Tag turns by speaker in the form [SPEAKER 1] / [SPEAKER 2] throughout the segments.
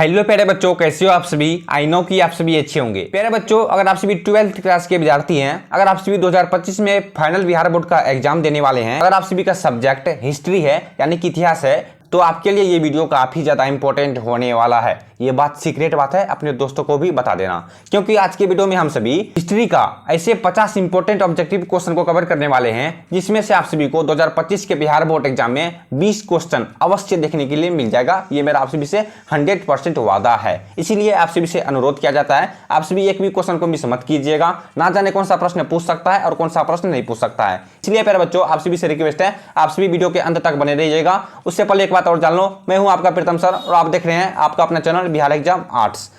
[SPEAKER 1] Hello प्यारे बच्चों, कैसे हो आप सभी। आई नो कि आप सभी अच्छे होंगे। प्यारे बच्चों, अगर आप सभी 12th क्लास के विद्यार्थी हैं, अगर आप सभी 2025 में फाइनल बिहार बोर्ड का एग्जाम देने वाले हैं, अगर आप सभी का सब्जेक्ट हिस्ट्री है यानी कि इतिहास है, तो आपके लिए ये वीडियो काफी ज्यादा इंपॉर्टेंट होने वाला है। ये बात सीक्रेट बात है, अपने दोस्तों को भी बता देना, क्योंकि आज के वीडियो में हम सभी हिस्ट्री का ऐसे 50 इंपॉर्टेंट ऑब्जेक्टिव क्वेश्चन को कवर करने वाले हैं, जिसमें से आप सभी को 2025 के बिहार बोर्ड एग्जाम में 20 क्वेश्चन अवश्य देखने के लिए मिल जाएगा। ये मेरा आप सभी से 100% वादा है। इसीलिए आप सभी से अनुरोध किया जाता है, आप सभी एक भी क्वेश्चन को मिस मत कीजिएगा। ना जाने कौन सा प्रश्न पूछ सकता है और कौन सा प्रश्न नहीं पूछ सकता है। इसलिए प्यारे बच्चों, आप सभी से रिक्वेस्ट है, आप सभी वीडियो के अंत तक बने रहिएगा। उससे पहले एक बात और जान लो, मैं हूं आपका प्रीतम सर और आप देख रहे हैं आपका अपना चैनल बिहार एग्जाम आर्ट्स।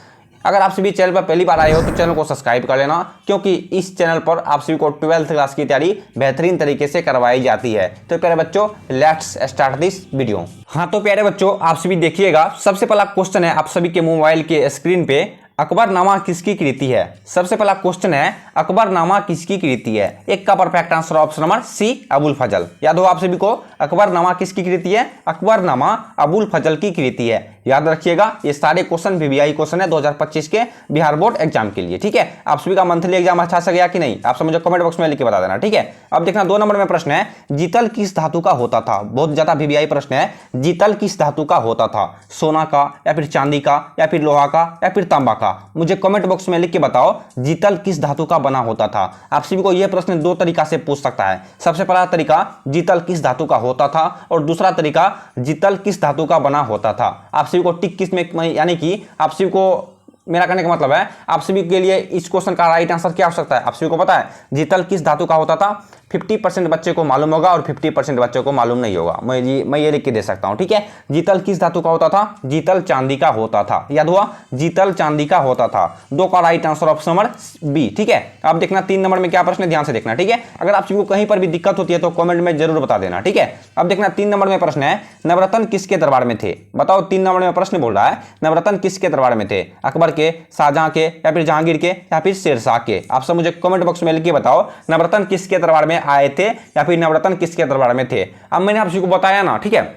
[SPEAKER 1] अगर आप सभी चैनल पर पहली बार आए हो तो चैनल को सब्सक्राइब कर लेना, क्योंकि इस चैनल पर आप सभी को 12th क्लास की तैयारी बेहतरीन तरीके से करवाई जाती है। तो प्यारे बच्चों, लेट्स स्टार्ट दिस वीडियो। हाँ तो प्यारे बच्चों, आप सभी देखिएगा, सबसे पहला क्वेश्चन है आप सभी के मोबाइल के स्क्रीन पे, अकबरनामा किसकी कृति है। सबसे पहला क्वेश्चन है, अकबरनामा किसकी कृति है। एक का perfect answer option number C, Abul Fazal. याद हो आप सभी को, अकबरनामा किसकी कृति है। अकबरनामा अबुल फजल की कृति है। याद रखिएगा, ये सारे क्वेश्चन वीवीआई क्वेश्चन है 2025 के बिहार बोर्ड एग्जाम के लिए। ठीक है, आप सभी का मंथली एग्जाम अच्छा से गया कि नहीं, आप सब मुझे कमेंट बॉक्स में लिख के बता देना। ठीक है, अब देखना 2 नंबर में प्रश्न है, जीतल किस धातु का होता था। बहुत ज्यादा वीवीआई प्रश्न है, जीतल किस धातु का होता था। सोना का, या फिर चांदी का, या फिर लोहा का, या फिर तांबा का। मुझे कमेंट बॉक्स में लिख के बताओ, जीतल किस धातु का बना होता था। आप सभी को यह प्रश्न 2 तरीका से पूछ सकता है। सबसे पहला तरीका, जीतल किस धातु का होता था, और दूसरा तरीका, जीतल किस धातु का बना होता था। आप सभी को टिक किस में, यानी कि आप सभी को, मेरा कहने का मतलब है, आप सभी के लिए इस क्वेश्चन का राइट आंसर क्या हो सकता है। आप सभी को पता है जीतल किस धातु का होता था। 50% बच्चे को मालूम होगा और 50% बच्चों को मालूम नहीं होगा। मैं ये लिख के दे सकता हूं। ठीक है, जीतल किस धातु का होता था। जीतल चांदी का होता था। याद हुआ, जीतल चांदी का होता था। 2 का right answer option number B. ठीक है, अब देखना 3 नंबर में क्या प्रश्न है, ध्यान से देखना। ठीक है, अगर आप सभी को कहीं पर भी दिक्कत होती है तो कमेंट में जरूर बता देना। ठीक है, अब देखना 3 नंबर में प्रश्न है, नवरत्न किसके दरबार में थे। बताओ, 3 नंबर में प्रश्न बोल रहा है, नवरत्न किसके दरबार में थे। अकबर के, शाहजहां के, या फिर जहांगीर के, या फिर शेरशाह के। आप सब मुझे कमेंट बॉक्स में लिख के बताओ, नवरत्न किसके दरबार में आए थे या फिर नवरत्न किसके दरबार में थे। अब मैंने आप सभी को बताया ना। ठीक है,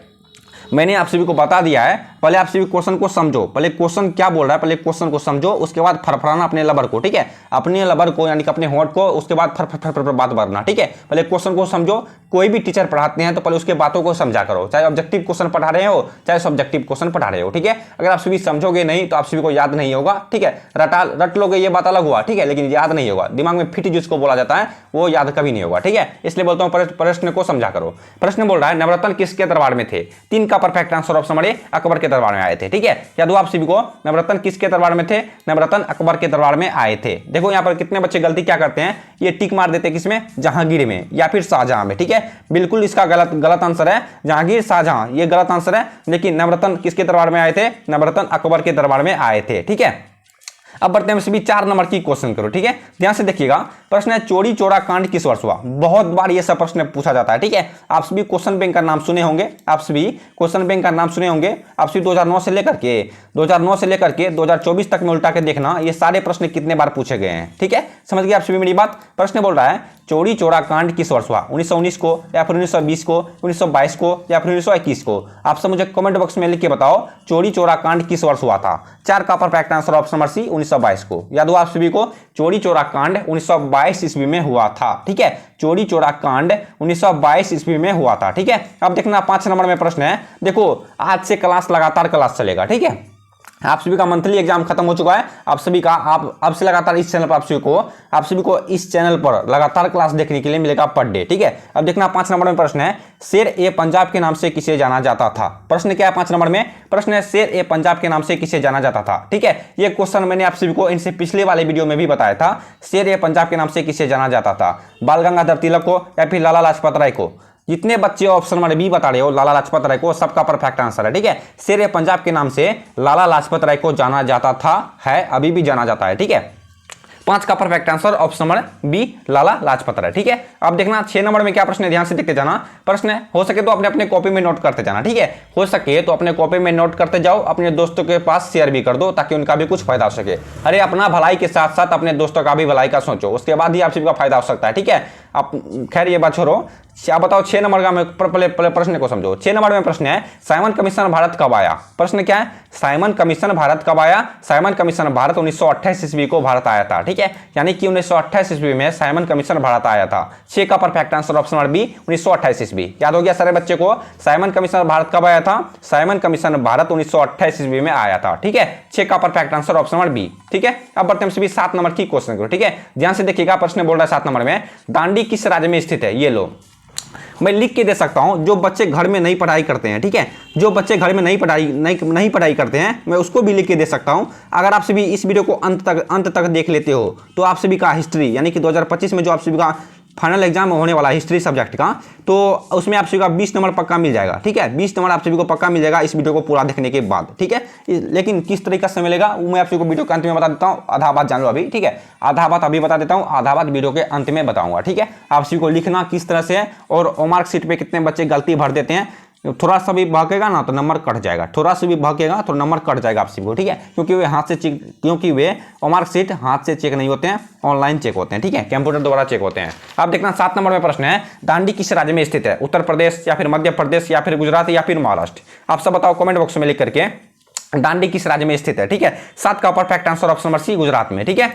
[SPEAKER 1] मैंने आप सभी को बता दिया है। पहले आप सभी क्वेश्चन को समझो, पहले क्वेश्चन क्या बोल रहा है, पहले क्वेश्चन को समझो, उसके बाद फरफराना अपने लबर को। ठीक है, अपने लबर को यानी कि अपने होंठ को, उसके बाद फर बात भरना। ठीक है, पहले क्वेश्चन को समझो। कोई भी टीचर पढ़ाते हैं तो पहले उसके बातों को समझा करो, चाहे ऑब्जेक्टिव क्वेश्चन पढ़ा रहे हो चाहे सब्जेक्टिव क्वेश्चन पढ़ा रहे हो। ठीक है, अगर आप सभी समझोगे नहीं तो आप सभी को याद नहीं होगा। ठीक है, रट लोगे ये बात अलग हुआ। ठीक है, लेकिन याद नहीं होगा। दिमाग में फिट जिसको बोला जाता है वो याद कभी नहीं होगा। ठीक है, इसलिए बोलता हूँ प्रश्न को समझा करो। प्रश्न बोल रहा है, नवरत्न किसके दरबार में थे। 3 का perfect answer option number A, Akbar के दरबार में आए थे। ठीक है, याद हो आप सभी को, नवरत्न किसके दरबार में थे। नवरत्न अकबर के दरबार में आए थे। देखो यहाँ पर कितने बच्चे गलती क्या करते हैं, ये टिक मार देते हैं किसमें, जहांगीर में या फिर शाहजहां में। ठीक है, बिल्कुल इसका गलत आंसर है जहांगीर शाहजहां, ये गलत आंसर है। लेकिन नवरत्न किसके दरबार में आए थे, नवरत्न अकबर के दरबार में आए थे। ठीक है, अब बढ़ते हैं सभी 4 नंबर की क्वेश्चन करो। ठीक है, ध्यान से देखिएगा, प्रश्न है, चोरी चोरा कांड किस वर्ष हुआ। बहुत बार ये सब प्रश्न पूछा जाता है। ठीक है, आप सभी क्वेश्चन बैंक का नाम सुने होंगे, आप सभी क्वेश्चन बैंक का नाम सुने होंगे। आप सभी 2009 से लेकर के 2024 तक में उल्टा के देखना, ये सारे प्रश्न कितने बार पूछे गए हैं। ठीक है, समझ गए आप सभी मेरी बात। प्रश्न बोल रहा है, चोरी चोरा कांड किस वर्ष हुआ। 1919 को, या फिर 1920 को, 1922 को, या फिर 1921 को। आप सब मुझे कमेंट बॉक्स में लिख के बताओ, चोरी चोरा कांड किस वर्ष हुआ था। 4 का perfect answer option number C, 1922 को। याद हो आप सभी को, चोरी चोरा कांड 1922 ईस्वी में हुआ था। ठीक है, चोरी चोरा कांड 1922 ईस्वी में हुआ था। ठीक है, अब देखना 5 नंबर में प्रश्न है, देखो आज से क्लास लगातार क्लास चलेगा। ठीक है, आप सभी का मंथली एग्जाम खत्म हो चुका है। आप सभी का अब से लगातार इस चैनल पर आप सभी को इस चैनल पर लगातार क्लास देखने के लिए मिलेगा पर डे। ठीक है, अब देखना 5 नंबर में प्रश्न है, शेर ए पंजाब के नाम से किसे जाना जाता था। प्रश्न क्या है 5 नंबर में, प्रश्न है, शेर ए पंजाब के नाम से किसे जाना जाता था। ठीक है, ये क्वेश्चन मैंने आप सभी को इनसे पिछले वाले वीडियो में भी बताया था। शेर ए पंजाब के नाम से किसे जाना जाता था, बाल गंगाधर तिलक को या फिर लाला लाजपत राय को। जितने बच्चे ऑप्शन नंबर बी बता रहे हो लाला लाजपत राय को, सबका परफेक्ट आंसर है। ठीक है, शेर ए पंजाब के नाम से लाला लाजपत राय को जाना जाता था, है, अभी भी जाना जाता है। ठीक है, 5 का perfect answer option number B, Lala Lajpat Rai. ठीक है, अब देखना 6 नंबर में क्या प्रश्न है, ध्यान से देखते जाना। प्रश्न है, हो सके तो अपने कॉपी में नोट करते जाना। ठीक है, हो सके तो अपने कॉपी में नोट करते जाओ, अपने दोस्तों के पास शेयर भी कर दो ताकि उनका भी कुछ फायदा हो सके। अरे अपना भलाई के साथ साथ अपने दोस्तों का भी भलाई का सोचो, उसके बाद ही आप सभी का फायदा हो सकता है। ठीक है, आप खैर ये बात छोड़ो। क्या बताओ 6 नंबर का में पहले प्रश्न को समझो। 6 नंबर में प्रश्न है साइमन कमीशन भारत कब आया। प्रश्न क्या है, साइमन कमीशन भारत कब आया। साइमन कमीशन भारत 1928 ईस्वी को भारत आया था, ठीक है, यानी कि 1928 ईस्वी में साइमन कमीशन भारत आया था। 6 का perfect answer option number B 1928 ईस्वी। याद हो गया सारे बच्चे को, साइमन कमीशन भारत कब आया था। साइमन कमीशन भारत 1928 ईस्वी में आया था, ठीक है। 6 का perfect answer option number B, ठीक है। अब बढ़ते हैं सभी 7 नंबर की क्वेश्चन को, ठीक है, ध्यान से देखिएगा। प्रश्न बोल रहा है 7 नंबर में दांडी किस राज्य में स्थित है। ये लो, मैं लिख के दे सकता हूं, जो बच्चे घर में नहीं पढ़ाई करते हैं, ठीक है, जो बच्चे घर में नहीं पढ़ाई करते हैं, मैं उसको भी लिख के दे सकता हूं। अगर आप सभी इस वीडियो को अंत तक देख लेते हो तो आप सभी का हिस्ट्री यानी कि 2025 में जो आप सभी का फाइनल एग्जाम होने वाला है हिस्ट्री सब्जेक्ट का, तो उसमें आप सभी का 20 नंबर पक्का मिल जाएगा, ठीक है। 20 नंबर आप सभी को पक्का मिल जाएगा इस वीडियो को पूरा देखने के बाद, ठीक है। लेकिन किस तरीके से मिलेगा वो मैं आप सभी को वीडियो के अंत में बता देता हूँ। आधा बात जान लो अभी, ठीक है, आधा बात अभी बता देता हूँ, आधा बात वीडियो के अंत में बताऊंगा, ठीक है। आप सभी को लिखना किस तरह से है और मार्कशीट पे कितने बच्चे गलती भर देते हैं। थोड़ा सा भी बहकेगा ना तो नंबर कट जाएगा, थोड़ा सा भी बहकेगा तो नंबर कट जाएगा आप सभी को, ठीक है, क्योंकि वे मार्कशीट हाथ से चेक नहीं होते हैं, ऑनलाइन चेक होते हैं, ठीक है, कंप्यूटर द्वारा चेक होते हैं। अब देखना 7 नंबर में प्रश्न है दांडी किस राज्य में स्थित है। उत्तर प्रदेश या फिर मध्य प्रदेश या फिर गुजरात या फिर महाराष्ट्र। आप सब बताओ कमेंट बॉक्स में लिख करके दांडी किस राज्य में स्थित है, ठीक है। 7 का perfect answer option number C Gujarat में, ठीक है।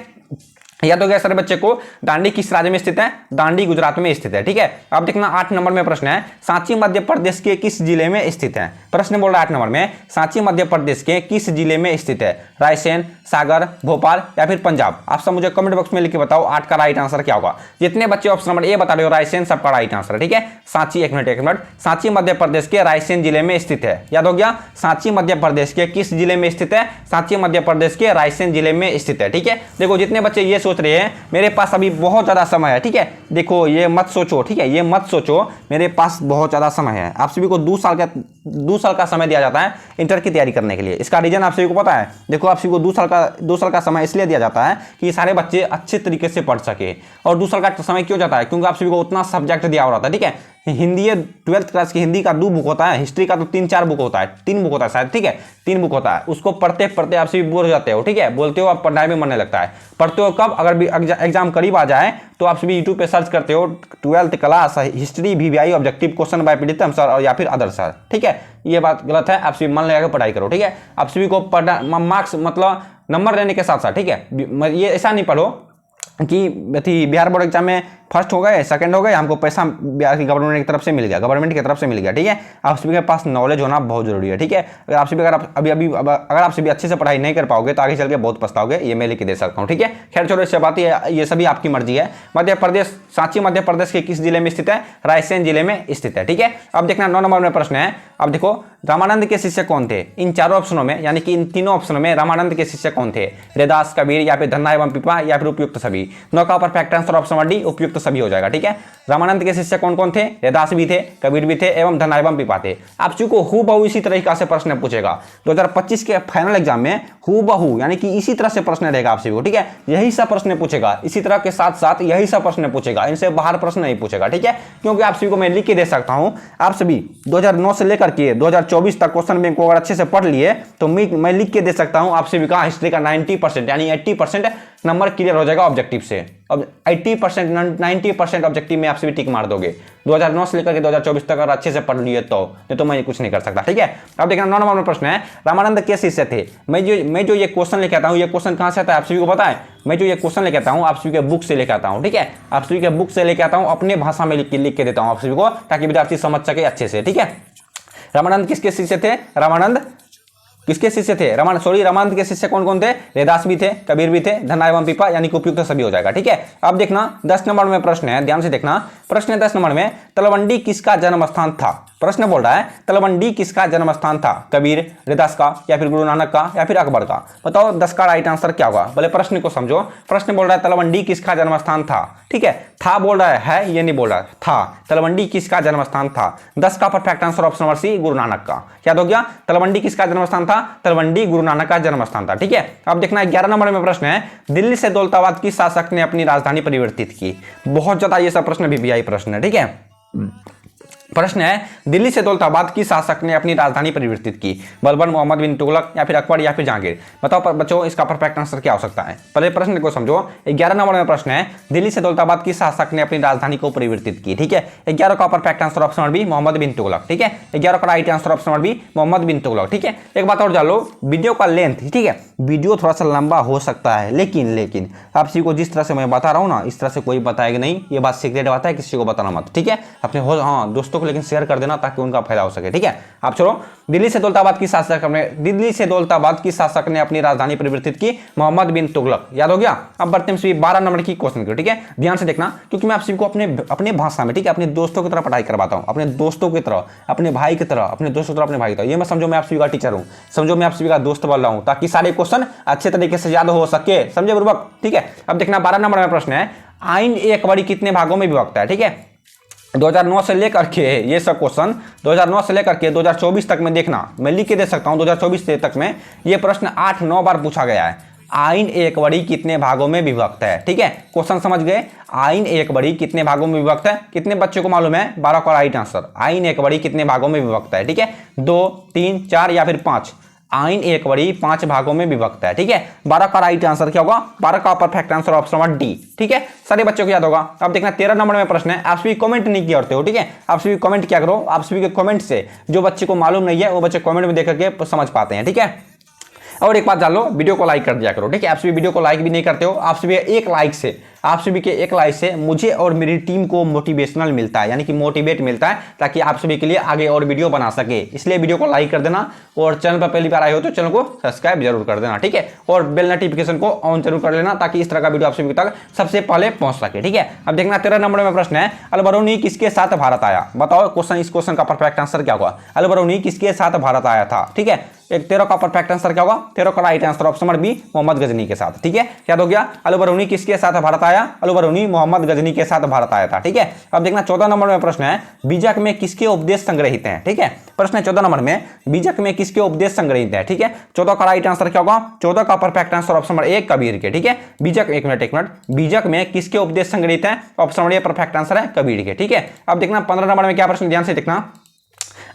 [SPEAKER 1] याद हो गया सारे बच्चे को, दांडी किस राज्य में स्थित है। दांडी गुजरात में स्थित है, ठीक है। अब देखना 8 नंबर में प्रश्न है सांची मध्य प्रदेश के किस जिले में स्थित है। प्रश्न बोल रहा है 8 नंबर में सांची मध्य प्रदेश के किस जिले में स्थित है। रायसेन, सागर, भोपाल या फिर पंजाब। आप सब मुझे कमेंट बॉक्स में लिख के बताओ 8 का राइट आंसर क्या होगा। जितने बच्चे ऑप्शन नंबर ए बता रहे हो रायसेन, सबका राइट आंसर है, ठीक है। सांची, एक मिनट, सांची मध्य प्रदेश के रायसेन जिले में स्थित है। याद हो गया, सांची मध्य प्रदेश के किस जिले में स्थित है। सांची मध्य प्रदेश के रायसेन जिले में स्थित है, ठीक है। देखो जितने बच्चे ये सोच रहे हैं मेरे पास अभी बहुत ज्यादा समय है, ठीक है, देखो ये मत सोचो, ठीक है, ये मत सोचो मेरे पास बहुत ज्यादा समय है। आप सभी को 2 साल का समय दिया जाता है इंटर की तैयारी करने के लिए। इसका रीजन आप सभी को पता है। देखो आप सभी को 2 साल का समय इसलिए दिया जाता है कि सारे बच्चे अच्छे तरीके से पढ़ सके। और 2 साल का समय क्यों जाता है, क्योंकि आप सभी को उतना सब्जेक्ट दिया हो रहा था, ठीक है। हिंदी 12th क्लास की हिंदी का 2 बुक होता है, हिस्ट्री का तो 3-4 बुक होता है, 3 बुक होता है शायद, ठीक है, 3 बुक होता है। उसको पढ़ते पढ़ते आप सभी बोर हो जाते हो, ठीक है, बोलते हो आप पढ़ाई में मन नहीं लगता है। पढ़ते हो कब, अगर भी एग्जाम करीब आ जाए तो आप सभी यूट्यूब पे सर्च करते हो 12th class history VVI objective question by Pritam sir और या फिर अदर सर, ठीक है। ये बात गलत है, आप सभी मन लगा के पढ़ाई करो, ठीक है। आप सभी को मार्क्स मतलब नंबर लेने के साथ साथ, ठीक है, ये ऐसा नहीं पढ़ो कि बिहार बोर्ड एग्जाम में फर्स्ट हो गए, सेकंड हो गए, हमको पैसा बिहार की गवर्नमेंट की तरफ से मिल गया, ठीक है। आप सभी के पास नॉलेज होना बहुत जरूरी है, ठीक है। अगर आप सभी अच्छे से पढ़ाई नहीं कर पाओगे तो आगे चल के बहुत पछताओगे, ये मैं लिख के दे सकता हूँ, ठीक है। खैर छोड़ो इससे बात, ये सभी आपकी मर्जी है। मध्य प्रदेश, सांची मध्य प्रदेश के किस जिले में स्थित है। रायसेन जिले में स्थित है, ठीक है। अब देखना 9 नंबर में प्रश्न है। अब देखो रामानंद के शिष्य कौन थे। इन चारों ऑप्शनों में यानी कि इन तीनों ऑप्शनों में रामानंद के शिष्य कौन थे। रैदास, कबीर या फिर धन्ना एवं पिपा या फिर उपयुक्त सभी। 9 का perfect answer option number D उपयुक्त सभी हो जाएगा, ठीक है। रामानंद के शिष्य कौन कौन थे। रैदास भी थे, कबीर भी थे एवं धन्ना एवं पिपा थे। आप सभी को हूबहू इसी तरीका से प्रश्न पूछेगा 2025 के फाइनल एग्जाम में, हूबहू यानी कि इसी तरह से प्रश्न रहेगा आप सभी को, ठीक है। यही सा प्रश्न पूछेगा, इसी तरह के साथ साथ यही सा प्रश्न पूछेगा, इनसे बाहर प्रश्न नहीं पूछेगा, ठीक है। क्योंकि आप सभी को मैं लिख के दे सकता हूं, आप सभी 2009 से लेकर के 2024 तक क्वेश्चन बैंक को अगर अच्छे से पढ़ लिए तो मैं लिख के दे सकता हूं आप सभी का हिस्ट्री का 90% यानी 80% नंबर क्लियर हो जाएगा ऑब्जेक्टिव से। अब 80% 90% ऑब्जेक्टिव में आप सभी टिक मार दोगे 2009 से लेकर के 2024 तक अगर अच्छे से पढ़ लिए तो मैं कुछ नहीं कर सकता, ठीक है। अब देखना 9 नंबर में प्रश्न है रामानंद के शिष्य थे। मैं जो ये क्वेश्चन लेके आता हूँ, ये क्वेश्चन कहां से आता है आप सभी को पता है। मैं जो ये क्वेश्चन लेके आता हूँ आप सभी के बुक से लेके आता हूँ, ठीक है। आप सभी के बुक से लेके आता हूँ, अपने भाषा में लिख के देता हूँ आप सभी को, ताकि विद्यार्थी समझ सके अच्छे से, ठीक है। रामानंद किसके शिष्य थे। रामानंद किसके शिष्य थे। रामानंद के शिष्य कौन कौन थे। रैदास भी थे, कबीर भी थे, धन्ना एवं पिपा यानी कि उपयुक्त सभी हो जाएगा, ठीक है। अब देखना 10 नंबर में प्रश्न है, ध्यान से देखना। प्रश्न है 10 नंबर में तलवंडी किसका जन्म स्थान था। प्रश्न बोल रहा है तलवंडी किसका जन्म स्थान था। कबीर, रैदास का या फिर गुरु नानक का या फिर अकबर का। बताओ 10 का राइट आंसर क्या होगा। पहले प्रश्न को समझो। प्रश्न बोल रहा है तलवंडी किसका जन्म स्थान था, ठीक है। था बोल रहा है ये नहीं बोल रहा था। तलवंडी किसका जन्म स्थान था। 10 का perfect answer option number C Guru Nanak का। याद हो गया। तलवंडी किसका जन्म स्थान था। तलवंडी गुरु नानक का जन्म स्थान था, ठीक है। अब देखना 11 नंबर में प्रश्न है दिल्ली से दौलताबाद किस शासक ने अपनी राजधानी परिवर्तित की। बहुत ज्यादा ये सब प्रश्न VVI प्रश्न है, ठीक है। प्रश्न है, दिल्ली से दौलताबाद की शासक ने अपनी राजधानी परिवर्तित की? बलबन, मोहम्मद बिन तुगलक, या फिर अकबर, या फिर जहांगीर? बताओ पर बच्चों इसका परफेक्ट आंसर क्या हो सकता है? पहले प्रश्न को समझो। 11 नंबर में प्रश्न है, दिल्ली से दौलताबाद की शासक ने अपनी राजधानी को परिवर्तित की। ठीक है, 11 का perfect answer option number B Mohammad bin Tughlaq. ठीक है, 11 का right answer option number B Mohammad bin Tughlaq. ठीक है, एक बात और जान लो, वीडियो का लेंथ, ठीक है, वीडियो थोड़ा सा लंबा हो सकता है, लेकिन आप सभी को जिस तरह से मैं बता रहा हूँ ना, इस तरह से कोई बताएगा नहीं। ये बात सीक्रेट बात है, किसी को बताना मत। ठीक है, अपने हाँ दोस्तों को लेकिन शेयर कर देना ताकि उनका फायदा हो सके। ठीक है, आप चलो, दिल्ली से दौलताबाद की शासक ने अपनी राजधानी परिवर्तित की? मोहम्मद बिन तुगलक। याद हो गया। अब बढ़ते हैं 12 नंबर की क्वेश्चन को। ठीक है, ध्यान से देखना, क्योंकि मैं आप सभी को अपने भाषा में, ठीक है, अपने दोस्तों की तरह पढ़ाई करवाता हूं, अपने दोस्तों की तरह, अपने भाई की तरह, अपने दोस्तों की तरह, अपने भाई की तरह। ये मैं समझो मैं आप सभी का टीचर हूं, समझो मैं आप सभी का दोस्त बोल रहा हूं, ताकि सारे क्वेश्चन अच्छे तरीके से याद हो सके। समझे बुर्बक? ठीक है, अब देखना 12 नंबर में प्रश्न है, आइन एक बड़ी कितने भागों में विभक्त है? ठीक है, 2009 से लेकर के ये सब क्वेश्चन 2009 से लेकर के 2024 तक में देखना, मैं लिख के दे सकता हूं 2024 तक में ये प्रश्न 8-9 बार पूछा गया है। आइन एक बड़ी कितने भागों में विभक्त है? ठीक है, क्वेश्चन समझ गए? आइन एक बड़ी कितने भागों में विभक्त है? कितने बच्चों को मालूम है? 12 का राइट आंसर। आइन एक बड़ी कितने भागों में विभक्त है? ठीक है, 2, 3, 4 या फिर 5? आइन एक बड़ी 5 भागों में विभक्त है। ठीक है, 12 का राइट आंसर क्या होगा? 12 का perfect answer option number D. ठीक है, सारे बच्चों को याद होगा। अब देखना 13 नंबर में प्रश्न है, आप सभी कमेंट नहीं किया करते हो। ठीक है, आप सभी कमेंट क्या करो, आप सभी के कमेंट से जो बच्चे को मालूम नहीं है वो बच्चे कमेंट में देख करके समझ पाते हैं। ठीक है, और एक बात जान लो, वीडियो को लाइक कर दिया करो। ठीक है, आप सभी वीडियो को लाइक भी नहीं करते हो। आप सभी आप सभी के एक लाइक से मुझे और मेरी टीम को मोटिवेशनल मिलता है, यानी कि मोटिवेट मिलता है, ताकि आप सभी के लिए आगे और वीडियो बना सके। इसलिए वीडियो को लाइक कर देना, और चैनल पर पहली बार आए हो तो चैनल को सब्सक्राइब जरूर कर देना। ठीक है, और बेल नोटिफिकेशन को ऑन जरूर कर लेना, ताकि इस तरह का वीडियो आप सभी तक सबसे पहले पहुंच सके। ठीक है, अब देखना 13 नंबर में प्रश्न है, अल बरूनी किसके साथ भारत आया? बताओ क्वेश्चन, इस क्वेश्चन का परफेक्ट आंसर क्या होगा? अल बरूनी किसके साथ भारत आया था? ठीक है, 13 का परफेक्ट आंसर क्या होगा? 13 का right answer option number B Mohammad Ghazni के साथ। ठीक है, याद हो गया। अल बरूनी किसके साथ भारत आया? अल बरूनी मोहम्मद गजनी के साथ भारत आया था। ठीक है, अब देखना 14 नंबर में प्रश्न है, बीजक में किसके उपदेश संग्रहित हैं? ठीक है, प्रश्न है 14 नंबर में, बीजक में किसके उपदेश संग्रहित हैं? ठीक है, 14 का राइट आंसर क्या होगा? 14 का perfect answer option number 1 Kabir के। ठीक है, बीजक, एक मिनट, बीजक में किसके उपदेश संग्रहित हैं? ऑप्शन नंबर 1 परफेक्ट आंसर है कबीर के। ठीक है, अब देखना 15 नंबर में क्या प्रश्न, ध्यान से देखना।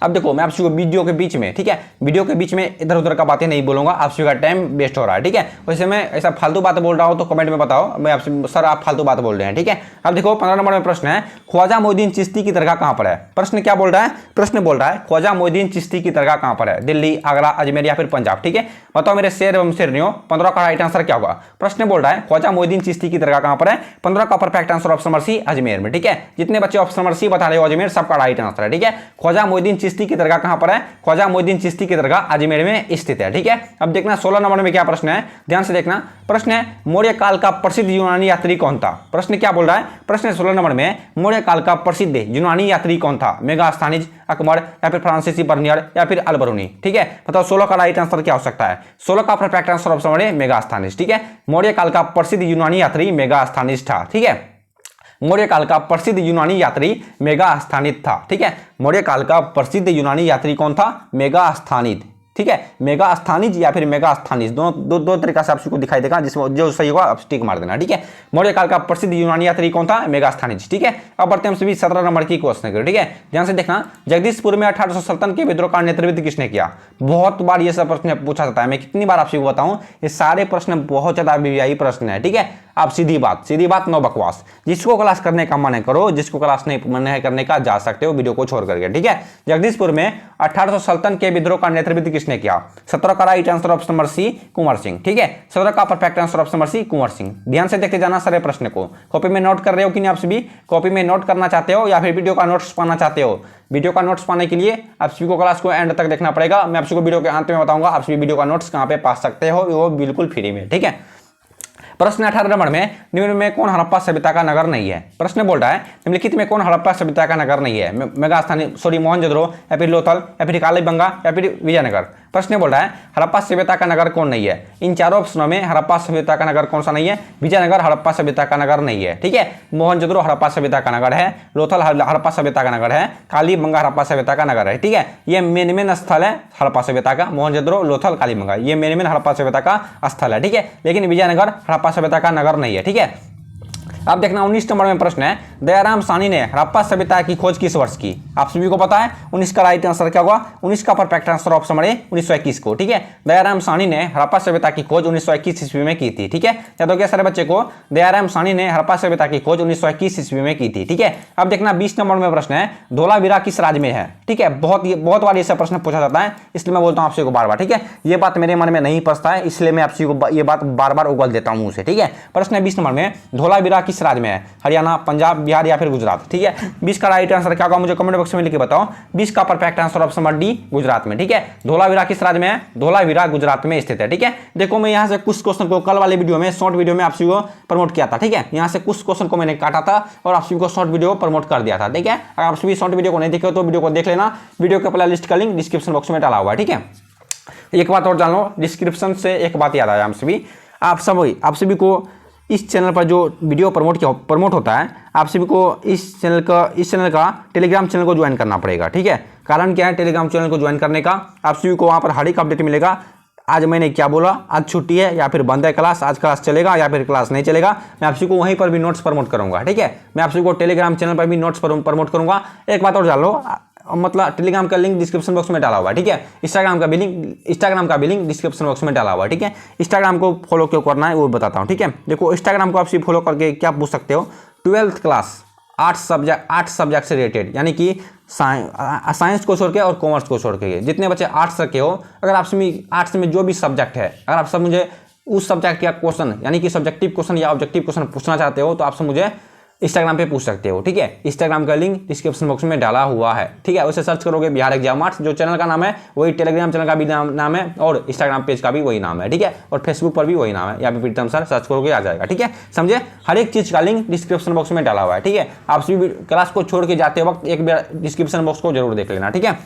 [SPEAKER 1] अब देखो मैं आपसे वीडियो के बीच में, ठीक है, वीडियो के बीच में इधर उधर का बातें नहीं बोलूंगा, आपसे का टाइम वेस्ट हो रहा है। ठीक है, वैसे मैं ऐसा फालतू बात बोल रहा हूं तो कमेंट में बताओ, मैं आपसे सर आप फालतू बात बोल रहे हैं। ठीक है, अब देखो 15 नंबर में प्रश्न है, ख्वाजा मोइनुद्दीन चिश्ती की दरगाह कहां पर है? प्रश्न क्या बोल रहा है? प्रश्न बोल रहा है ख्वाजा मोइनुद्दीन चिश्ती की दरगाह कहां पर है? दिल्ली, आगरा, अजमेर या फिर पंजाब? ठीक है, बताओ मेरे शेर एवं शेरनियों, 15 का राइट आंसर क्या होगा? प्रश्न बोल रहा है ख्वाजा मोइनुद्दीन चिश्ती की दरगाह कहां पर है? 15 का perfect answer option number C Ajmer में। ठीक है, जितने बच्चे ऑप्शन नंबर सी बता रहे हो अजमेर, सबका राइट आंसर है। ठीक है, ख्वाजा मोइनुद्दीन चिश्ती की दरगाह कहां पर है? ख्वाजा मोइनुद्दीन चिश्ती की दरगाह अजमेर में स्थित है। ठीक है, अब देखना 16 नंबर में क्या प्रश्न है, ध्यान से देखना। प्रश्न है, मौर्य काल का प्रसिद्ध यूनानी यात्री कौन था? प्रश्न क्या बोल रहा है? प्रश्न 16 नंबर में, मौर्य काल का प्रसिद्ध यूनानी यात्री कौन था? मेगास्थनीज, अकबर या फिर फ्रांसीसी बर्नियर या फिर अल बरूनी? ठीक है, बताओ 16 का राइट आंसर क्या हो सकता है? 16 का perfect answer option number A Megasthenes. ठीक है, मौर्य काल का प्रसिद्ध यूनानी यात्री मेगास्थनीज था। ठीक है, मौर्य काल का प्रसिद्ध यूनानी यात्री मेगास्थनीज था। ठीक है, मौर्य काल का प्रसिद्ध यूनानी यात्री कौन था? मेगास्थनीज। ठीक है, मेगास्थनीज या फिर मेगास्थनीज, दो तरीका से आपको दिखाई देगा, जिसमें जो सही होगा आप टिक मार देना। ठीक है, मौर्य काल का प्रसिद्ध यूनानी यात्री कौन था? मेगास्थनीज। ठीक है, अब बढ़ते हैं सभी 17 नंबर की क्वेश्चन करें। ठीक है, ध्यान से देखना, जगदीशपुर में 1857 के विद्रोह का नेतृत्व किसने किया? बहुत बार ये सब प्रश्न पूछा जाता है, मैं कितनी बार आपसे बताऊं, ये सारे प्रश्न बहुत ज्यादा वीआईपी प्रश्न है। ठीक है, आप सीधी बात नो बकवास, जिसको क्लास करने का मन है करो, जिसको क्लास नहीं मन है करने का जा सकते हो वीडियो को छोड़ करके। ठीक है, जगदीशपुर में 1857 के विद्रोह का नेतृत्व किसने किया? 17 का right answer option number C Kunwar Singh. ठीक है, 17 का perfect answer option number C Kunwar Singh. ध्यान से देखते जाना सारे प्रश्न को, कॉपी में नोट कर रहे हो कि नहीं? आप सभी कॉपी में नोट करना चाहते हो या फिर वीडियो का नोट्स पाना चाहते हो? वीडियो का नोट्स पाने के लिए आप सभी को क्लास को एंड तक देखना पड़ेगा। मैं आप सभी को वीडियो के अंत में बताऊंगा आप सभी वीडियो का नोट्स कहां पे पा सकते हो, वो बिल्कुल फ्री में। ठीक है, प्रश्न 18 नंबर में, निम्न में कौन हड़प्पा सभ्यता का नगर नहीं है? प्रश्न बोल रहा है निम्नलिखित में कौन हड़प्पा सभ्यता का नगर नहीं है? मेगास्थानी मोहनजोदड़ो या फिर लोथल या फिर कालीबंगा या फिर विजयनगर? प्रश्न बोल रहा है हड़प्पा सभ्यता का नगर कौन नहीं है? इन चारों ऑप्शनों में हड़प्पा सभ्यता का नगर कौन सा नहीं है? विजयनगर हड़प्पा सभ्यता का नगर नहीं है। ठीक है, मोहनजोदड़ो हड़प्पा सभ्यता का नगर है, लोथल हड़प्पा सभ्यता का नगर है, कालीबंगा हड़प्पा सभ्यता का नगर है। ठीक है, ये मेन स्थल है हड़प्पा सभ्यता का, मोहनजोदड़ो, लोथल, कालीबंगा, ये मेन हड़प्पा सभ्यता का स्थल है। ठीक है, लेकिन विजयनगर हड़प्पा सभ्यता का नगर नहीं है। ठीक है, अब देखना 19 नंबर में प्रश्न है, दयाराम साहनी ने हड़प्पा सभ्यता की खोज किस वर्ष की? आप सभी को पता है 19 का राइट आंसर क्या होगा? 19 का perfect answer option number A 1921 को। ठीक है, दयाराम साहनी ने हड़प्पा सभ्यता की खोज 1921 ईस्वी में की थी। ठीक है, याद हो गया सारे बच्चे को, दयाराम साहनी ने हड़प्पा सभ्यता की खोज 1921 ईस्वी में की थी। ठीक है, अब देखना 20 नंबर में प्रश्न है, धोलावीरा किस राज्य में है? ठीक है, बहुत बार ऐसा प्रश्न पूछा जाता है, इसलिए मैं बोलता हूं आपसे को बार बार। ठीक है, ये बात मेरे मन में नहीं पसता है, इसलिए मैं आपसे को ये बात बार बार उगल देता हूं मुंह से। ठीक है, प्रश्न है 20 नंबर में, धोलावीरा किस राज्य में है? हरियाणा, पंजाब, बिहार या फिर गुजरात? ठीक है, 20 का राइट आंसर क्या होगा मुझे कमेंट बॉक्स में लिख के बताओ। 20 का perfect answer option number D Gujarat में। ठीक है, धोलावीरा किस राज्य में है? धोलावीरा गुजरात में स्थित है। ठीक है, देखो मैं यहां से कुछ क्वेश्चन को कल वाले वीडियो में शॉर्ट वीडियो में आप सभी को प्रमोट किया था। ठीक है, यहां से कुछ क्वेश्चन को मैंने काटा था और आप सभी को शॉर्ट वीडियो प्रमोट कर दिया था। ठीक है, अगर आप सभी शॉर्ट वीडियो को नहीं देखे तो वीडियो को देख लेना, वीडियो के प्ले लिस्ट का लिंक डिस्क्रिप्शन बॉक्स में डाला हुआ है। ठीक है, एक बात और जान लो, डिस्क्रिप्शन से एक बात याद आया, आप सभी को इस चैनल पर जो वीडियो प्रमोट होता है, आप सभी को इस चैनल का टेलीग्राम चैनल को ज्वाइन करना पड़ेगा। ठीक है, कारण क्या है टेलीग्राम चैनल को ज्वाइन करने का? आप सभी को वहाँ पर हर एक अपडेट मिलेगा। आज मैंने क्या बोला, आज छुट्टी है या फिर बंद है क्लास, आज क्लास चलेगा या फिर क्लास नहीं चलेगा, मैं आप सभी को वहीं पर भी नोट्स प्रमोट करूंगा। ठीक है, मैं आप सभी को टेलीग्राम चैनल पर भी नोट्स प्रमोट करूंगा। एक बात और जान लो, मतलब टेलीग्राम का लिंक डिस्क्रिप्शन बॉक्स में डाला हुआ है। ठीक है, इंस्टाग्राम का भी लिंक डिस्क्रिप्शन बॉक्स में डाला हुआ है। ठीक है, इंस्टाग्राम को फॉलो क्यों करना है वो बताता हूँ। ठीक है, देखो इंस्टाग्राम को आप सिर्फ फॉलो करके क्या पूछ सकते हो, 12th क्लास 8 सब्जेक्ट से रिलेटेड, यानी कि साइंस को छोड़ के और कॉमर्स को छोड़ के जितने बच्चे आर्ट्स के हो, अगर आप आर्ट्स में जो भी सब्जेक्ट है, अगर आप सब मुझे उस सब्जेक्ट का क्वेश्चन यानी कि सब्जेक्टिव क्वेश्चन या ऑब्जेक्टिव क्वेश्चन पूछना चाहते हो तो आप सब मुझे इंस्टाग्राम पे पूछ सकते हो। ठीक है, इंस्टाग्राम का लिंक डिस्क्रिप्शन बॉक्स में डाला हुआ है। ठीक है, उसे सर्च करोगे बिहार एग्जाम मार्क्स, जो चैनल का नाम है वही टेलीग्राम चैनल का भी नाम है और इंस्टाग्राम पेज का भी वही नाम है। ठीक है, और फेसबुक पर भी वही नाम है, या फिर प्रीतम सर सर्च करोगे आ जाएगा। ठीक है, समझे, हर एक चीज का लिंक डिस्क्रिप्शन बॉक्स में डाला हुआ है। ठीक है, आप सभी क्लास को छोड़ के जाते वक्त एक बार डिस्क्रिप्शन बॉक्स को जरूर देख लेना। ठीक है,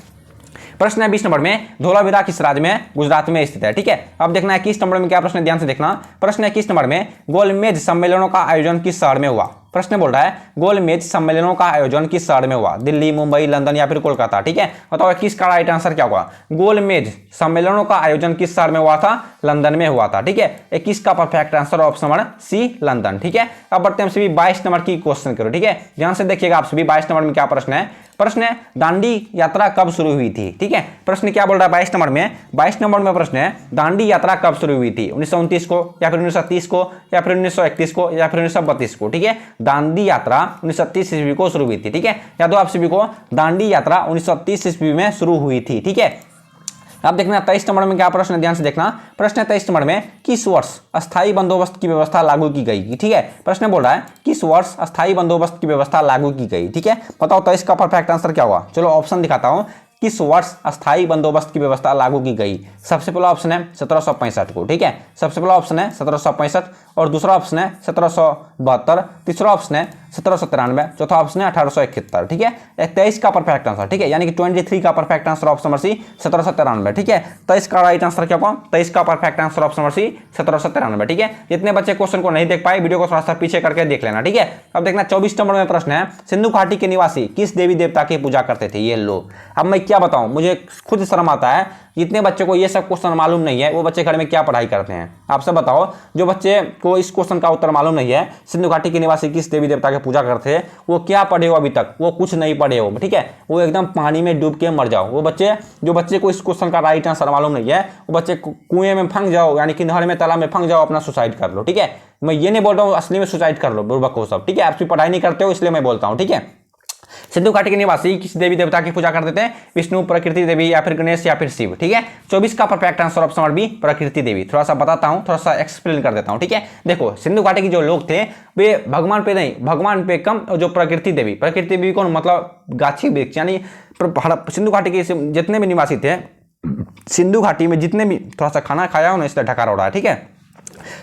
[SPEAKER 1] प्रश्न है 20 नंबर में, धोलावीरा किस राज्य में? गुजरात में स्थित है। ठीक है, अब देखना है 21 नंबर में क्या प्रश्न है, ध्यान से देखना। प्रश्न है 21 नंबर में, गोलमेज सम्मेलनों का आयोजन किस शहर में हुआ? प्रश्न बोल रहा है गोलमेज सम्मेलनों का आयोजन किस शहर में हुआ? दिल्ली, मुंबई, लंदन या फिर कोलकाता? ठीक है, बताओ 21 का राइट आंसर क्या होगा? गोलमेज सम्मेलनों का आयोजन किस शहर में हुआ था? लंदन में हुआ था। ठीक है, 21 का perfect answer option number C London. ठीक है, अब बढ़ते हैं सभी 22 नंबर की क्वेश्चन करो। ठीक है, ध्यान से देखिएगा आप सभी, 22 नंबर में क्या प्रश्न है? प्रश्न है दांडी यात्रा कब शुरू हुई थी? ठीक है, प्रश्न क्या बोल रहा है 22 नंबर में? 22 नंबर में प्रश्न है दांडी यात्रा कब शुरू हुई थी? 1929 को या फिर 1930 को या फिर 1931 को या फिर 1932 को? ठीक है, दांडी यात्रा 1930 ईस्वी को शुरू हुई थी। ठीक है, याद हो आप सभी को, दांडी यात्रा 1930 ईस्वी में शुरू हुई थी। ठीक है, अब देखना 23 नंबर में क्या प्रश्न है, ध्यान से देखना। प्रश्न है 23 नंबर में, किस वर्ष अस्थायी बंदोबस्त की व्यवस्था लागू की गई? ठीक है, प्रश्न बोल रहा है किस वर्ष अस्थायी बंदोबस्त की व्यवस्था लागू की गई? ठीक है, बताओ 23 का परफेक्ट आंसर क्या होगा? चलो ऑप्शन दिखाता हूं, किस वर्ष अस्थायी बंदोबस्त की व्यवस्था लागू की गई? सबसे पहला ऑप्शन है 1765 को। ठीक है, सबसे पहला ऑप्शन है 1765 और दूसरा ऑप्शन है 1772, तीसरा ऑप्शन है 1793, चौथा ऑप्शन है 1871। ठीक है, 23 का परफेक्ट आंसर। ठीक है, यानी कि 23 का perfect answer option number C 1793। ठीक है, 23 का राइट आंसर क्या होगा? 23 का perfect answer option number C 1793। ठीक है, जितने बच्चे क्वेश्चन को नहीं देख पाए वीडियो को थोड़ा सा पीछे करके देख लेना। ठीक है, अब देखना 24 नंबर में प्रश्न है, सिंधु घाटी के निवासी किस देवी देवता की पूजा करते थे? ये लो, अब मैं क्या बताऊं, मुझे खुद शर्म आता है, जितने बच्चों को ये सब क्वेश्चन मालूम नहीं है वो बच्चे घर में क्या पढ़ाई करते हैं? आप सब बताओ, जो बच्चे को इस क्वेश्चन का उत्तर मालूम नहीं है, सिंधु घाटी के निवासी किस देवी देवता की पूजा करते हैं, वो क्या पढ़े हो? अभी तक वो कुछ नहीं पढ़े हो। ठीक है, वो एकदम पानी में डूब के मर जाओ। वो बच्चे, जो बच्चे को इस क्वेश्चन का राइट आंसर मालूम नहीं है, वो बच्चे कुएं में फंस जाओ, यानी कि नहर में, तालाब में फंस जाओ, अपना सुसाइड कर लो। ठीक है, मैं ये नहीं बोल रहा हूँ असली में सुसाइड कर लो, बुर्बक हो सब। ठीक है, आप भी पढ़ाई नहीं करते हो इसलिए मैं बोलता हूँ। ठीक है, सिंधु घाटी के निवासी किस देवी देवता की पूजा करते थे? विष्णु, प्रकृति देवी या फिर गणेश या फिर शिव? ठीक है, 24 का perfect answer option number B प्रकृति देवी। थोड़ा सा बताता हूं, थोड़ा सा एक्सप्लेन कर देता हूं। ठीक है, देखो सिंधु घाटी के जो लोग थे वे भगवान पे नहीं, भगवान पे कम, जो प्रकृति देवी कौन, मतलब गाछी वृक्ष, यानी सिंधु घाटी के जितने भी निवासी थे, सिंधु घाटी में जितने भी, थोड़ा सा खाना खाया हो ना इसलिए ढका रहा है। ठीक है,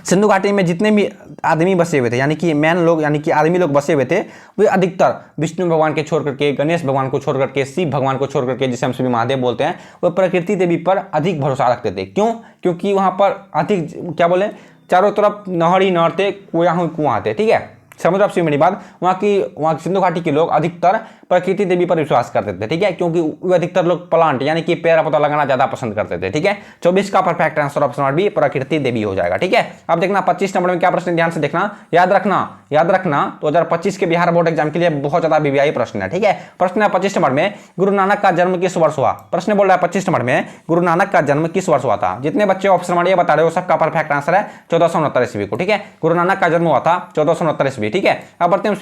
[SPEAKER 1] सिंधु घाटी में जितने भी आदमी बसे हुए थे, यानी कि मैन लोग, यानी कि आदमी लोग बसे हुए थे, वे अधिकतर विष्णु भगवान के छोड़ करके, गणेश भगवान को छोड़ करके, शिव भगवान को छोड़ करके, जिसे हम सभी महादेव बोलते हैं, वह प्रकृति देवी पर अधिक भरोसा रखते थे। क्यों? क्योंकि वहां पर अधिक क्या बोले, चारों तरफ नहर ही नहर थे, कुआं ही कुआं थे। ठीक है, समुद्र ऑप्शन बड़ी बात, वहाँ सिंधु घाटी के लोग अधिकतर प्रकृति देवी पर विश्वास करते थे, ठीक है, क्योंकि वे अधिकतर लोग प्लांट यानी कि पेड़ पौधा लगाना ज्यादा पसंद करते थे, ठीक है। 24 का perfect answer option number B प्रकृति देवी हो जाएगा, ठीक है। अब देखना 25 नंबर में क्या प्रश्न, ध्यान से देखना, याद रखना 2025 के बिहार बोर्ड एग्जाम के लिए बहुत ज्यादा वीवीआई प्रश्न है, ठीक है। प्रश्न है 25 नंबर में, गुरु नानक का जन्म किस वर्ष हुआ। प्रश्न बोल रहा है 25 नंबर में, गुरु नानक का जन्म किस वर्ष हुआ था। जितने बच्चे ऑप्शन नंबर ये बता रहे हो सबका परफेक्ट आंसर है 1469 ईस्वी को, ठीक है। गुरु नानक का जन्म हुआ था 1469 ईस्वी, ठीक है। अब बढ़ते हैं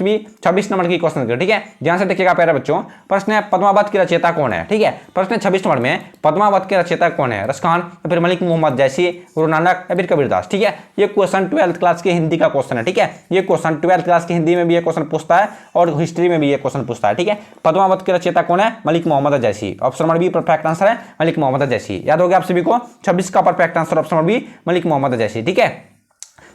[SPEAKER 1] 26 नंबर की क्वेश्चन, ठीक है, ध्यान से देखिएगा प्यारे बच्चों। प्रश्न है पद्मावत की रचयिता कौन है, ठीक है। प्रश्न 26 नंबर में, पद्मावत के रचयिता कौन है, रसखान या फिर मलिक मोहम्मद जैसी, गुरु नानक या फिर कबीरदास, ठीक है। ये क्वेश्चन 12th क्लास के हिंदी का क्वेश्चन है, ठीक है। ये क्वेश्चन 12th क्लास की हिंदी में भी ये क्वेश्चन पूछता है और हिस्ट्री में भी ये क्वेश्चन पूछता है, ठीक है। पद्मावत के रचयिता कौन है, मलिक मोहम्मद जैसी, option number be perfect answer है मलिक मोहम्मद जैसी। याद हो गया आप सभी को, 26 का perfect answer option number B Malik Mohammad Jayasi, ठीक है।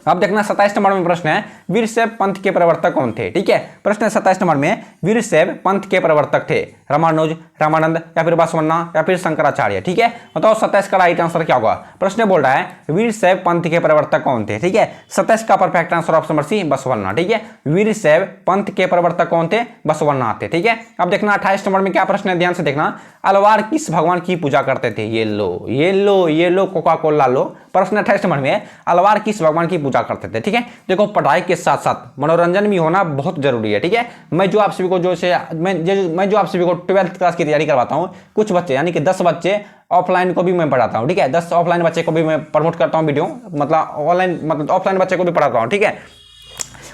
[SPEAKER 1] अब देखना 27 नंबर में प्रश्न है, वीरशैव पंथ के प्रवर्तक कौन थे, ठीक है। प्रश्न है 27 नंबर में, वीरशैव पंथ के प्रवर्तक थे रामानुज, रामानंद या फिर बसवन्ना या फिर शंकराचार्य, ठीक है। बताओ 27 का राइट आंसर क्या होगा। प्रश्न बोल रहा है वीरशैव पंथ के प्रवर्तक कौन थे, ठीक है। 27 का perfect answer option number C Basavanna, ठीक है। वीरशैव पंथ के प्रवर्तक कौन थे, बसवन्ना थे, ठीक है। अब देखना 28 नंबर में क्या प्रश्न है, ध्यान से देखना, अलवार किस भगवान की पूजा करते थे। ये लो कोका कोला लो। प्रश्न 28 नंबर में, अलवार किस भगवान की पूजा करते थे, ठीक है। देखो पढ़ाई के साथ साथ मनोरंजन भी होना बहुत जरूरी है, ठीक है। मैं जो आप सभी को मैं जो आप सभी को 12th क्लास की तैयारी करवाता हूँ, कुछ बच्चे यानी कि 10 बच्चे ऑफलाइन को भी मैं पढ़ाता हूँ, ठीक है। 10 ऑफलाइन बच्चे को भी मैं प्रमोट करता हूँ वीडियो, मतलब ऑनलाइन मतलब ऑफलाइन बच्चे को भी पढ़ाता हूँ, ठीक है।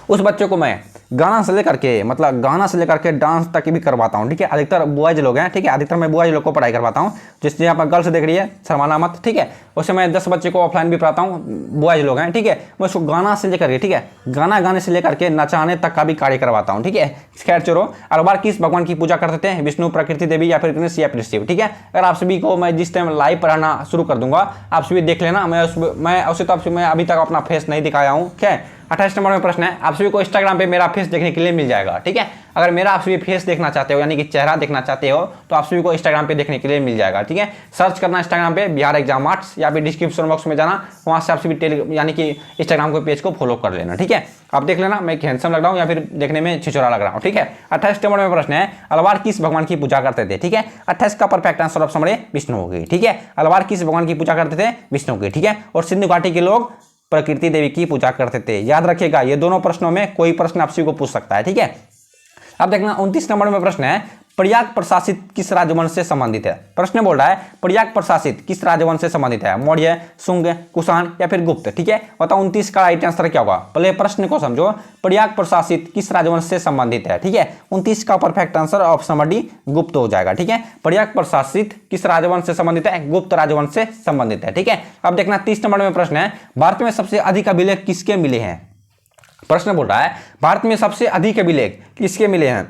[SPEAKER 1] उस बच्चे को मैं गाना से लेकर के डांस तक भी करवाता हूँ, ठीक है। अधिकतर बॉयज लोग हैं, ठीक है, अधिकतर मैं बॉयज लोग को पढ़ाई करवाता हूँ। जिससे यहाँ पर गर्ल्स देख रही है शर्माना मत, ठीक है। उससे मैं 10 बच्चे को ऑफलाइन भी पढ़ाता हूँ, बॉयज लोग हैं, ठीक है। मैं उसको गाना से लेकर के, ठीक है, गाना गाने से लेकर के नचाने तक का भी कार्य करवाता हूँ, ठीक है। खैर चलो, अलवार किस भगवान की पूजा करते थे, विष्णु, प्रकृति देवी या फिर गणेश या फिर शिव, ठीक है। अगर आप सभी को मैं जिस टाइम लाइव पढ़ाना शुरू कर दूंगा आप सभी देख लेना। मैं उसे तो मैं अभी तक अपना फेस नहीं दिखाया हूँ, ठीक है। 28 नंबर में प्रश्न है, आप सभी को इंस्टाग्राम पे मेरा फेस देखने के लिए मिल जाएगा, ठीक है। अगर मेरा आप सभी फेस देखना चाहते हो यानी कि चेहरा देखना चाहते हो तो आप सभी को इंस्टाग्राम पे देखने के लिए मिल जाएगा, ठीक है। सर्च करना इंस्टाग्राम पे बिहार एग्जाम मार्क्स या फिर डिस्क्रिप्शन बॉक्स में जाना, वहां से आप सभी यानी कि इंस्टाग्राम के पेज को फॉलो कर लेना, ठीक है। आप देख लेना मैं हैंडसम लग रहा हूँ या फिर देखने में छिछोरा लग रहा हूँ, ठीक है। 28 नंबर में प्रश्न है, अलवार किस भगवान की पूजा करते थे, ठीक है। 28 का perfect answer option number Vishnu होगी, ठीक है। अलवार किस भगवान की पूजा करते थे, विष्णु की, ठीक है। और सिंधु घाटी के लोग प्रकृति देवी की पूजा करते थे। याद रखिएगा ये दोनों प्रश्नों में कोई प्रश्न आप सभी को पूछ सकता है, ठीक है। अब देखना 29 नंबर में प्रश्न है, प्रयाग प्रशासित किस राजवंश से संबंधित है। प्रश्न बोल रहा है प्रयाग प्रशासित किस राजवंश से संबंधित है, मौर्य, शुंग, कुषाण या फिर गुप्त, ठीक है। बताओ 29 का राइट आंसर क्या होगा। पहले प्रश्न को समझो, प्रयाग प्रशासित किस राजवंश से संबंधित है, ठीक है। 29 का perfect answer option number D गुप्त हो जाएगा, ठीक है। प्रयाग प्रशासित किस राजवंश से संबंधित है, गुप्त राजवंश से संबंधित है, ठीक है। अब देखना 30 नंबर में प्रश्न है, भारत में सबसे अधिक अभिलेख किसके मिले हैं। प्रश्न बोल रहा है भारत में सबसे अधिक अभिलेख किसके मिले हैं,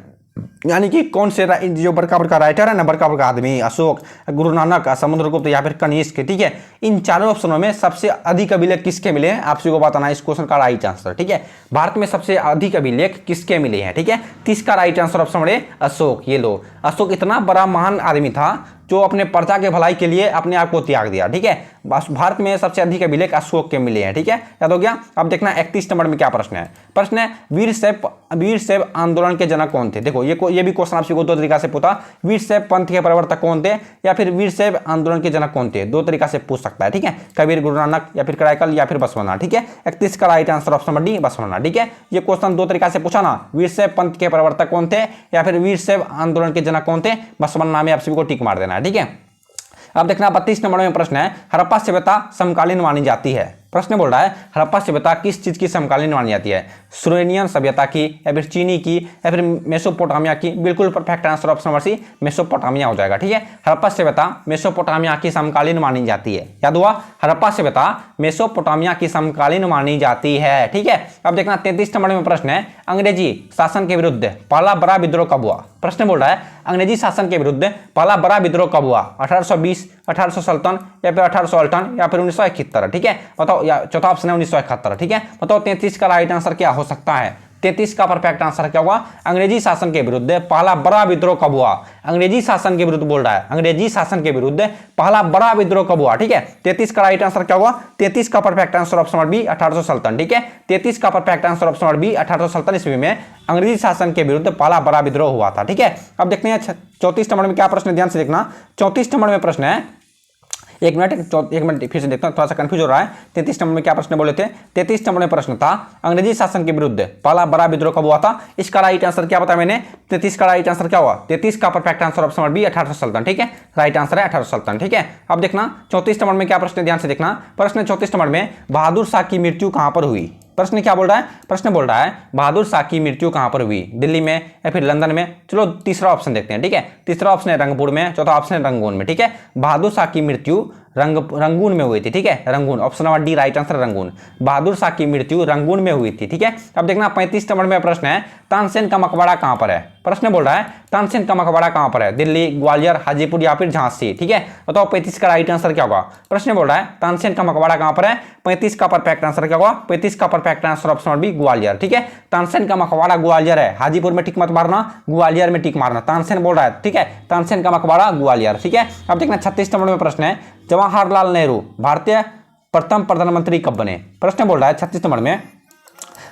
[SPEAKER 1] यानी कि कौन से जो बड़का बड़का राइटर है ना, बड़का बड़का आदमी, अशोक, गुरु नानक, समुद्रगुप्त या फिर कनिष्क, ठीक है। इन चारों ऑप्शनों में सबसे अधिक अभिलेख किसके मिले हैं आप सभी को बताना है इस क्वेश्चन का राइट आंसर, ठीक है। भारत में सबसे अधिक अभिलेख किसके मिले हैं, ठीक है। 30 का right answer option number Ashok. ये लो, अशोक इतना बड़ा महान आदमी था जो अपने प्रजा के भलाई के लिए अपने आप को त्याग दिया, ठीक है। भारत में सबसे अधिक अभिलेख अशोक के मिले हैं, ठीक है, याद हो गया। अब देखना 31 नंबर में क्या प्रश्न है। प्रश्न है वीरशैव आंदोलन के जनक कौन थे। देखो ये भी क्वेश्चन आपसे दो तरीका से पूछा, वीरशैव पंथ के प्रवर्तक कौन थे या फिर वीरशैव आंदोलन के जनक कौन थे, दो तरीका से पूछ सकता है, ठीक है। कबीर, गुरु नानक या फिर कराईकल या फिर बसवन्ना, ठीक है। 31 का right answer option number D Basavanna, ठीक है। ये क्वेश्चन दो तरीका से पूछा ना, वीरशैव पंथ के प्रवर्तक कौन थे या फिर वीरशैव आंदोलन के जनक कौन थे, बसवन्ना में आप सभी को टिक मार देना है, ठीक है। अब देखना 32 नंबर में प्रश्न है, हड़प्पा सभ्यता समकालीन मानी जाती है। प्रश्न बोल रहा है हड़प्पा सभ्यता किस चीज की समकालीन मानी जाती है, सुमेरियन सभ्यता की या फिर चीनी की या फिर मेसोपोटामिया की। बिल्कुल perfect answer option number C Mesopotamia हो जाएगा, ठीक है। हड़प्पा सभ्यता मेसोपोटामिया की समकालीन मानी जाती है, याद हुआ, हड़प्पा सभ्यता मेसोपोटामिया की समकालीन मानी जाती है, ठीक है। अब देखना 33 नंबर में प्रश्न है, अंग्रेजी शासन के विरुद्ध पहला बड़ा विद्रोह कब हुआ। प्रश्न बोल रहा है अंग्रेजी शासन के विरुद्ध पहला बड़ा विद्रोह कब हुआ, 1820, 1857 या फिर 1858 या फिर 1971, ठीक है। बताओ, या चौथा ऑप्शन है 1971, ठीक है। बताओ 33 का राइट आंसर क्या हो सकता है। 33 का परफेक्ट आंसर क्या होगा? अंग्रेजी शासन के विरुद्ध पहला बड़ा विद्रोह कब हुआ? अंग्रेजी शासन के विरुद्ध बोल रहा है, अंग्रेजी शासन के विरुद्ध पहला बड़ा विद्रोह कब हुआ? ठीक है, 33 का राइट आंसर क्या होगा? 33 का perfect answer option number B 1857। ठीक है, 33 का perfect answer option number B 1857 ईस्वी में अंग्रेजी शासन के विरुद्ध पहला बड़ा विद्रोह हुआ था। ठीक है, अब देखते हैं 34 नंबर में क्या प्रश्न है, ध्यान से देखना। 34 नंबर में प्रश्न है, एक मिनट फिर से देखता हूं, थोड़ा सा कंफ्यूज हो रहा है। 33 नंबर में क्या प्रश्न बोले थे? 33 नंबर में प्रश्न था अंग्रेजी शासन के विरुद्ध पहला बड़ा विद्रोह कब हुआ था? इसका राइट आंसर क्या बताया मैंने? 33 का राइट आंसर क्या हुआ? 33 का perfect answer option number B 1857। ठीक है, राइट आंसर है 1857। ठीक है, अब देखना 34 नंबर में क्या प्रश्न है, ध्यान से देखना। प्रश्न 34 नंबर में बहादुर शाह की मृत्यु कहां पर हुई? प्रश्न क्या बोल रहा है? प्रश्न बोल रहा है बहादुर शाह की मृत्यु कहां पर हुई? दिल्ली में या फिर लंदन में? चलो तीसरा ऑप्शन देखते हैं। ठीक है, तीसरा ऑप्शन है रंगपुर में, चौथा ऑप्शन है रंगून में। ठीक है, बहादुर शाह की मृत्यु रंगून में हुई थी। ठीक है, Rangoon, option number D right answer Rangoon. Bahadur Shah की मृत्यु रंगून में हुई थी। ठीक है, अब देखना 35 नंबर में प्रश्न है तानसेन का मकबरा कहां पर है? प्रश्न बोल रहा है तानसेन का मकबरा कहां पर है? दिल्ली, ग्वालियर, हाजीपुर या फिर झांसी? ठीक है, बताओ 35 का राइट आंसर क्या होगा? प्रश्न बोल रहा है तानसेन का मकबरा कहां पर है? 35 का परफेक्ट आंसर क्या होगा? 35 का perfect answer option number B Gwalior. ठीक है, तानसेन का मकबरा ग्वालियर है, हाजीपुर में टिक मत मारना, ग्वालियर में टिक मारना। तानसेन बोल रहा है, ठीक है, तानसेन का मकबरा ग्वालियर। ठीक है, अब देखना 36 नंबर में प्रश्न है जवाहरलाल नेहरू भारतीय प्रथम प्रधानमंत्री कब बने? प्रश्न बोल रहा है 36 नंबर में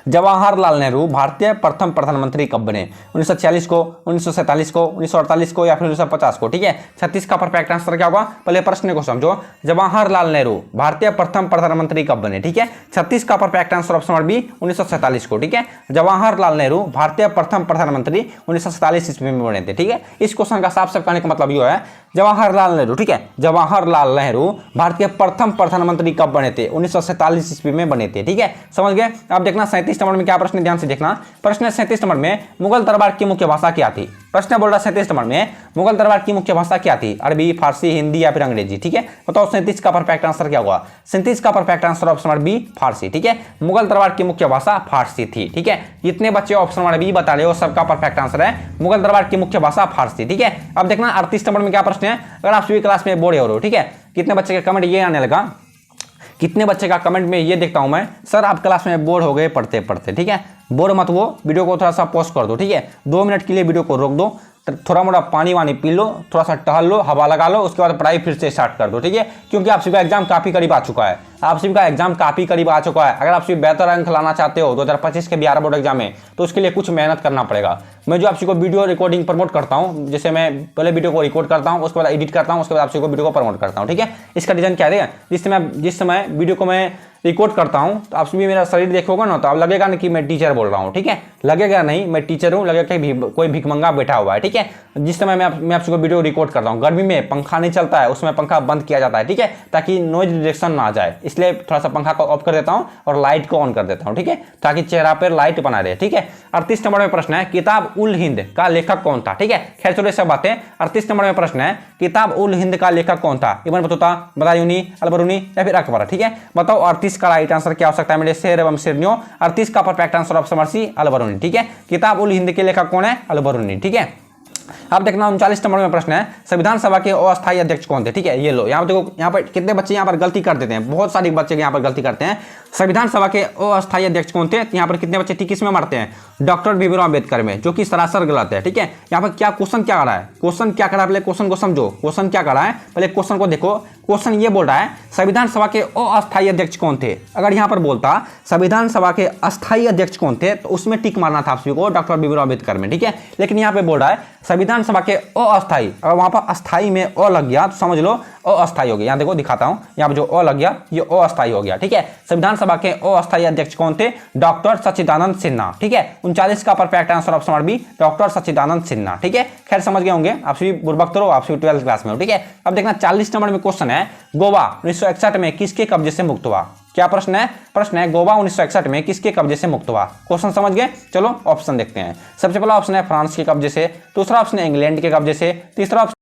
[SPEAKER 1] जवाहरलाल नेहरू भारतीय प्रथम प्रधानमंत्री कब बने? 1946 को, 1947 को, 1948 को या फिर 1950 को? ठीक है, 36 का परफेक्ट आंसर क्या होगा? पहले प्रश्न को समझो, जवाहरलाल नेहरू भारतीय प्रथम प्रधानमंत्री कब बने? ठीक है, 36 का perfect answer option number B 1947 को। ठीक है, जवाहरलाल नेहरू भारतीय प्रथम प्रधानमंत्री 1947 ईस्वी में बने थे। ठीक है, इस क्वेश्चन का साफ साफ कहने का मतलब यह है जवाहरलाल नेहरू, ठीक है, जवाहरलाल नेहरू भारतीय प्रथम प्रधानमंत्री कब बने थे? 1947 ईस्वी में बने थे। ठीक है, समझ गए? अब देखना 37 नंबर में क्या प्रश्न, ध्यान से देखना। प्रश्न 37 नंबर में मुगल दरबार की मुख्य भाषा क्या थी? प्रश्न बोल रहा है 37 नंबर में मुगल दरबार की मुख्य भाषा क्या थी? अरबी, फारसी, हिंदी या फिर अंग्रेजी? ठीक है, बताओ 37 का परफेक्ट आंसर क्या होगा? 37 का perfect answer option number B Farsi. ठीक है, मुगल दरबार की मुख्य भाषा फारसी थी। ठीक है, जितने बच्चे ऑप्शन नंबर बी बता रहे हो सबका परफेक्ट आंसर है मुगल दरबार की मुख्य भाषा फारसी। ठीक है, अब देखना 38 नंबर में क्या प्रश्न है, अगर आप सभी क्लास में बोर्ड हो रहे हो, ठीक है, कितने बच्चे का कमेंट ये आने लगा, कितने बच्चे का कमेंट में ये देखता हूं मैं, सर आप क्लास में बोर हो गए पढ़ते पढ़ते। ठीक है, बोर मत हो, वीडियो को थोड़ा सा पॉज कर दो। ठीक है, 2 मिनट के लिए वीडियो को रोक दो, थोड़ा मोड़ा पानी वानी पी लो, थोड़ा सा टहल लो, हवा लगा लो, उसके बाद पढ़ाई फिर से स्टार्ट कर दो। ठीक है, क्योंकि आप सभी का एग्जाम काफी करीब आ चुका है, आप सभी का एग्जाम काफी करीब आ चुका है। अगर आप सभी बेहतर अंक लाना चाहते हो 2025 के बिहार बोर्ड एग्जाम में, तो उसके लिए कुछ मेहनत करना पड़ेगा। मैं जो आप सभी को वीडियो रिकॉर्डिंग प्रमोट करता हूं, जैसे मैं पहले वीडियो को रिकॉर्ड करता हूं, उसके बाद एडिट करता हूं, उसके बाद आप सभी को वीडियो को प्रमोट करता हूं। ठीक है, इसका रीजन क्या है, जिस समय वीडियो को मैं रिकॉर्ड करता हूं तो आप सभी मेरा शरीर देखोगे ना, तो आप लगेगा ना कि मैं टीचर बोल रहा हूं। ठीक है, लगेगा नहीं मैं टीचर हूं, लगेगा कि कोई भिखमंगा बैठा हुआ है। ठीक है, जिस समय मैं आप सभी को वीडियो रिकॉर्ड करता हूं, गर्मी में पंखा नहीं चलता है, उसमें पंखा बंद किया जाता है। ठीक है, ताकि नॉइज रिजेक्शन ना आ जाए, इसलिए थोड़ा सा पंखा को ऑफ कर देता हूं और लाइट को ऑन कर देता हूं। ठीक है, ताकि चेहरा पर लाइट बना रहे। ठीक है, 38 नंबर में प्रश्न है किताब उल हिंद का लेखक कौन था? ठीक है, खैर चलो सब बातें। 38 नंबर में प्रश्न है किताब उल हिंद का लेखक कौन था? इब्न बतूता, बदायूनी, अलबरूनी या फिर अकबर? ठीक है, बताओ 38 का राइट आंसर क्या हो सकता है मेरे शेर एवं शेरनियों? 38 का perfect answer option number C Alberuni. ठीक है, किताब उल हिंद के लेखक कौन है? अलबरूनी। ठीक है, अब देखना 39 नंबर में प्रश्न है संविधान सभा के अस्थायी अध्यक्ष कौन थे? ठीक है, ये लो, यहाँ पे देखो, यहाँ पर कितने बच्चे यहाँ पर गलती कर देते हैं, बहुत सारे बच्चे यहाँ पर गलती करते हैं। संविधान सभा के अस्थायी अध्यक्ष कौन थे? यहाँ पर कितने बच्चे ठीक इसमें मारते हैं? डॉक्टर भीमराव अम्बेडकर में, जो कि सरासर गलत है। ठीक है, यहाँ पर क्या क्वेश्चन क्या कर रहा है, क्वेश्चन क्या कर रहा है, पहले क्वेश्चन को समझो, क्वेश्चन क्या कर रहा है, पहले क्वेश्चन को देखो। क्वेश्चन ये बोल रहा है संविधान सभा के अस्थायी अध्यक्ष कौन थे? अगर यहाँ पर बोलता संविधान सभा के अस्थायी अध्यक्ष कौन थे, तो उसमें टिक मारना था आप सभी को डॉक्टर भीमराव अम्बेडकर में। ठीक है, लेकिन यहाँ पे बोल रहा है संविधान सभा के अस्थायी, अगर वहां पर अस्थायी में अ लग गया तो समझ लो अस्थायी हो गया। यहाँ देखो दिखाता हूं, यहाँ पर जो अ लग गया ये अस्थायी हो गया। ठीक है, संविधान सभा के अस्थायी अध्यक्ष कौन थे? डॉक्टर सच्चिदानंद सिन्हा। ठीक है, 39 का perfect answer option number B doctor Sachchidanand Sinha. ठीक है, खैर समझ गए होंगे आप सभी, बुर्बक तो रहो आप सभी 12th क्लास में हो। ठीक है, अब देखना 40 नंबर में क्वेश्चन है गोवा 1961 में किसके कब्जे से मुक्त हुआ? क्या प्रश्न है? प्रश्न है गोवा 1961 में किसके कब्जे से मुक्त हुआ? क्वेश्चन समझ गए? चलो ऑप्शन देखते हैं। सबसे पहला ऑप्शन है फ्रांस के कब्जे से, दूसरा ऑप्शन है इंग्लैंड के कब्जे से, तीसरा ऑप्शन